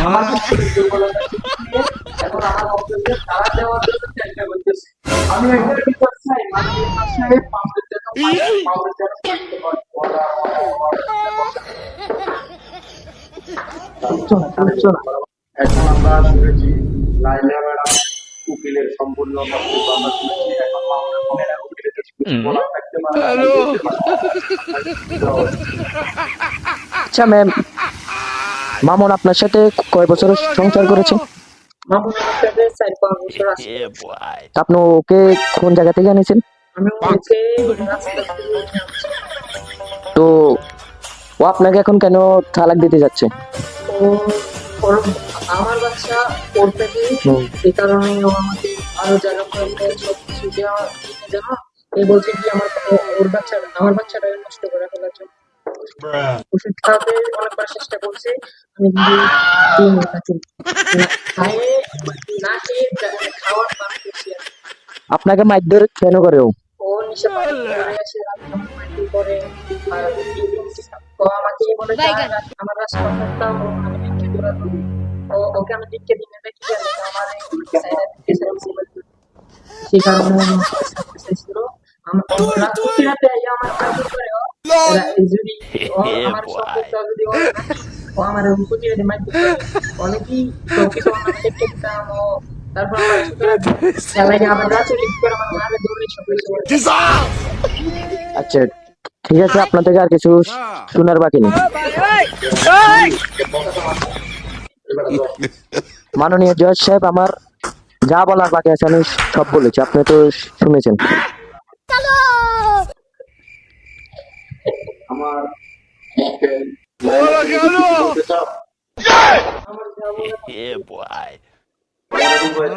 আমার শরীরের দুর্বলতা নিয়ে এখন আমার বক্তব্যে তারা দেওয়ার জন্য চেষ্টা করতেছে। আমি একবার কি করছি মাননীয় সাহেব পাম্পের জন্য পাম্পের জন্য পাইতে হয় এখন আমরা শুনেছি লাইলা ম্যাডাম উকিলের সম্পূর্ণ বক্তব্য আমরা শুনেছি। এখন মামুনের ম্যাডাম উকিলের কিছু বলার থাকতে পারে। আচ্ছা ম্যাম, মামুন আপনার সাথে কয় বছর সংসার করেছে? মামুন আমার সাথে 4-5 বছর আছে। তা আপনি ওকে কোন জায়গা থেকে আনিয়েছেন? আমি ওকে রাস্তা থেকে আনছি। তো ও আপনাকে এখন কেন তালাক দিতে যাচ্ছে? ও ওর আমার বাচ্চা ওর পেটে, এই কারণে ও আমাকে আরো জায়গা করে সবকিছু দেওয়া জন্য এ বলছে কি ওর বাচ্চা আমার বাচ্চাটা নষ্ট করে ফেলার জন্য ওষুধ খাওয়াতে অনেকবার চেষ্টা করছে। আমি কিন্তু দিইনি তাকে, না খাইয়ে না খেয়ে খাওয়ার বারণ করছি আমি। আপনাকে মারধর কেন করে ও? ও নিশা পানি করে আসে, রাতে আমার মাইন্ড করে আর ও আমাকে বলে যে আমার রাজকন্যাটা আমি ভিক্ষে করে দেবো। ওকে আমি ভিক্ষে দিনে দেখি জানি আমার সেই কারণে ও আমাকে ছাড়তে চাইছিল। প্রতি রাতে আমার মাইন্ড করে ও যদি ও আমার সম্পর্কটা যদি ও আমার প্রতি রাতে মাইন্ড করে অনেকই তো কিছু আমার দেখতে দিতাম ও তারপর আমার খেলায় আবার রাতে লিখতে করে আমার মারে দৌড়ে সব কিছু করে। আচ্ছা ঠিক আছে, আপনার থেকে আর কিছু শোনার বাকি নেই। মাননীয় জজ সাহেব, আমার যা বলার বাকি আছে আমি সব বলেছি, আপনি তো শুনেছেন। আমার আমার যা বলার